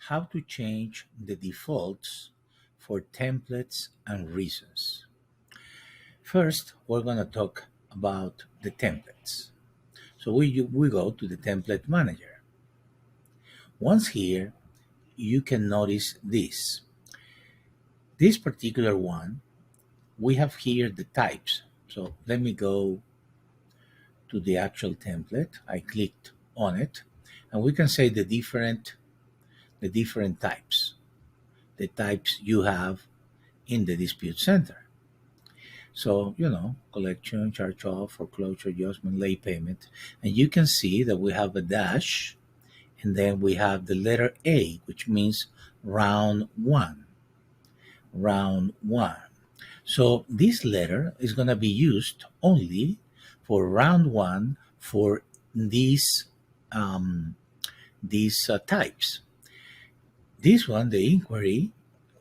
how to change the defaults for templates and reasons. First, we're going to talk about the templates. So we go to the template manager. Once here, you can notice this. This particular one, we have here the types. So let me go to the actual template. I clicked on it, and we can say the different types, the types you have in the dispute center. So, collection, charge off, foreclosure, adjustment, late payment. And you can see that we have a dash, and then we have the letter A, which means round one. Round one. So this letter is going to be used only for round one for these types. This one, the inquiry,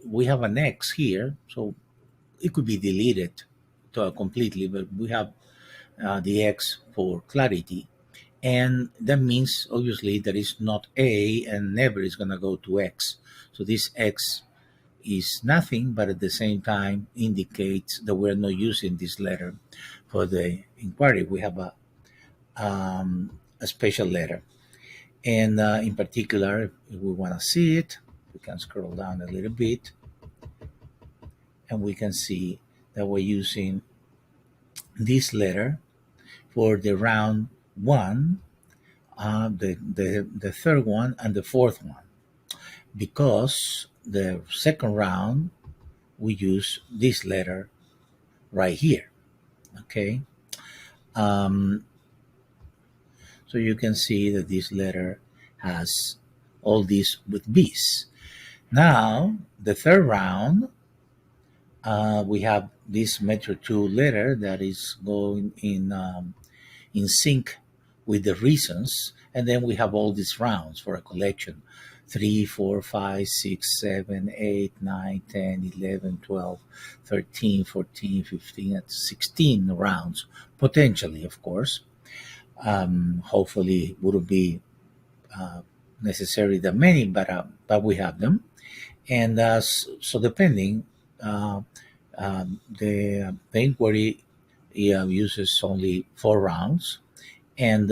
we have an X here, so it could be deleted completely, but we have the X for clarity. And that means obviously that is not A and never is going to go to X. So this X is nothing, but at the same time indicates that we're not using this letter for the inquiry. We have a special letter. And in particular, if we want to see it, we can scroll down a little bit and we can see that we're using this letter for the round one, the third one, and the fourth one. Because the second round, we use this letter right here. Okay. Um, so you can see that this letter has all these with B's. Now, the third round, we have this Metro 2 letter that is going in sync with the reasons, and then we have all these rounds for a collection: 3, 4, 5, 6, 7, 8, 9, 10, 11, 12, 13, 14, 15, and 16 rounds, potentially, of course. Hopefully, it wouldn't be necessary that many, but we have them. And so, depending, the inquiry uses only 4 rounds, and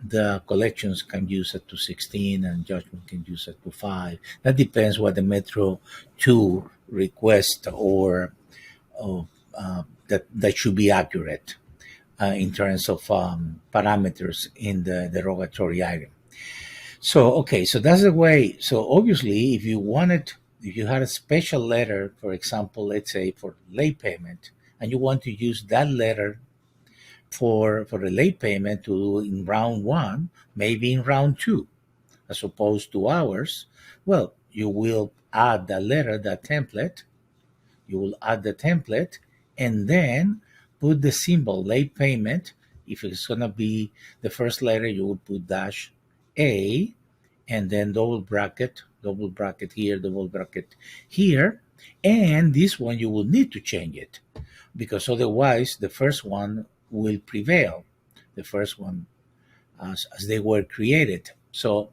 the collections can use it to 16, and judgment can use it to 5. That depends what the Metro 2 request, or that should be accurate in terms of parameters in the derogatory item. So, okay, so that's the way. So obviously, if you had a special letter, for example, let's say for late payment, and you want to use that letter for the late payment to do in round one, maybe in round two, as opposed to ours, well, you will add that letter, that template. You will add the template, and then put the symbol late payment. If it's going to be the first letter, you will put dash A, and then double bracket here, double bracket here. And this one, you will need to change it, because otherwise the first one will prevail, the first one as they were created. So,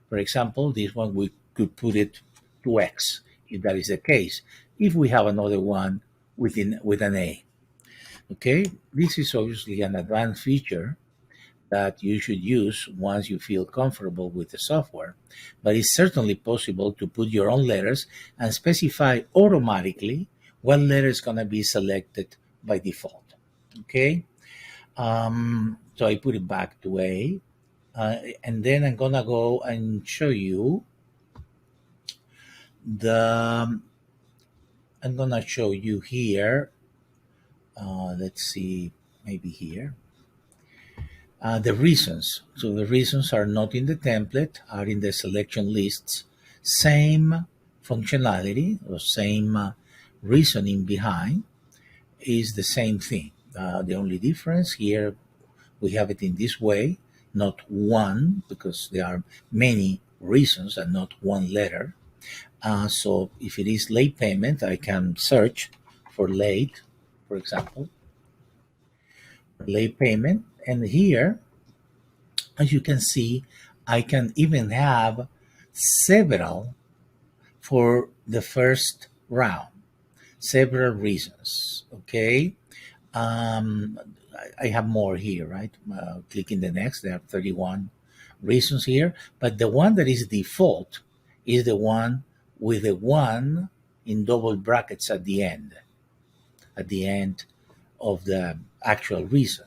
for example, this one we could put it to X if that is the case. If we have another one with an A, okay, this is obviously an advanced feature that you should use once you feel comfortable with the software. But it's certainly possible to put your own letters and specify automatically what letter is going to be selected by default. Okay, so I put it back to A, and then I'm gonna go and show you the. I'm gonna show you here. Let's see, maybe here. The reasons. So the reasons are not in the template, are in the selection lists. Same functionality or same reasoning behind is the same thing. The only difference here, we have it in this way, not one, because there are many reasons and not one letter. So if it is late payment, I can search for late, for example, late payment. And here, as you can see, I can even have several for the first round, several reasons. Okay. Um, I have more here, right? Clicking the next, there are 31 reasons here, but the one that is default is the one with the one in double brackets at the end of the actual reason.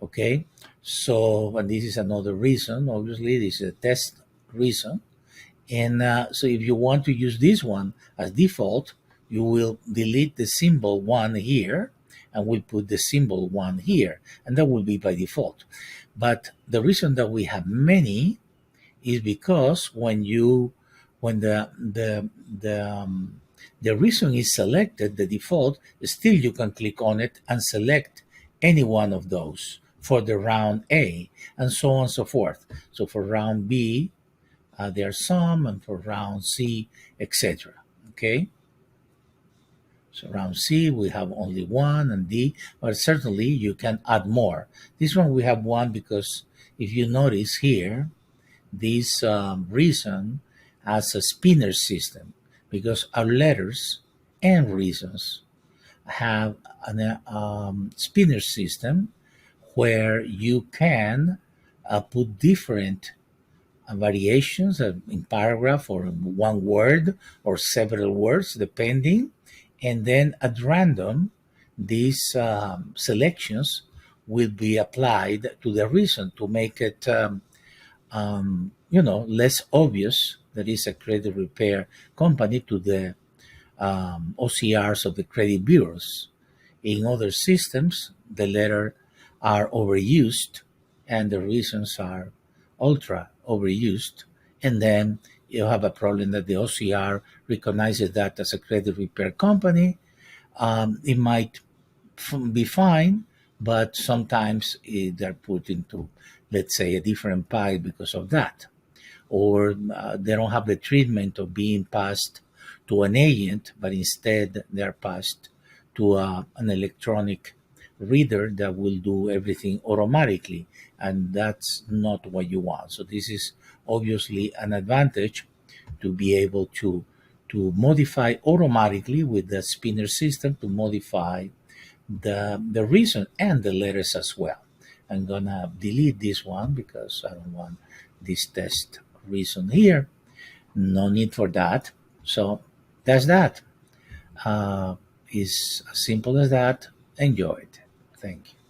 Okay, so and this is another reason. Obviously, this is a test reason, and so if you want to use this one as default, you will delete the symbol one here, and we'll put the symbol one here, and that will be by default. But the reason that we have many is because when the reason is selected, the default, still you can click on it and select any one of those for the round A, and so on and so forth. So for round B, there are some, and for round C, etc. Okay. So round C, we have only one, and D, but certainly you can add more. This one we have one because if you notice here, this reason has a spinner system because our letters and reasons have a spinner system where you can put different variations in paragraph or in one word or several words depending, and then at random these selections will be applied to the reason to make it less obvious that is a credit repair company to the OCRs of the credit bureaus. In other systems, the letter are overused and the reasons are ultra overused. And then you have a problem that the OCR recognizes that as a credit repair company. It might be fine, but sometimes they're put into, let's say, a different pile because of that. Or they don't have the treatment of being passed to an agent, but instead they're passed to an electronic reader that will do everything automatically, and that's not what you want. So this is obviously an advantage to be able to modify automatically with the spinner system to modify the reason and the letters as well. I'm gonna delete this one because I don't want this test reason here. No need for that. So that's that. It's as simple as that. Enjoy it. Thank you.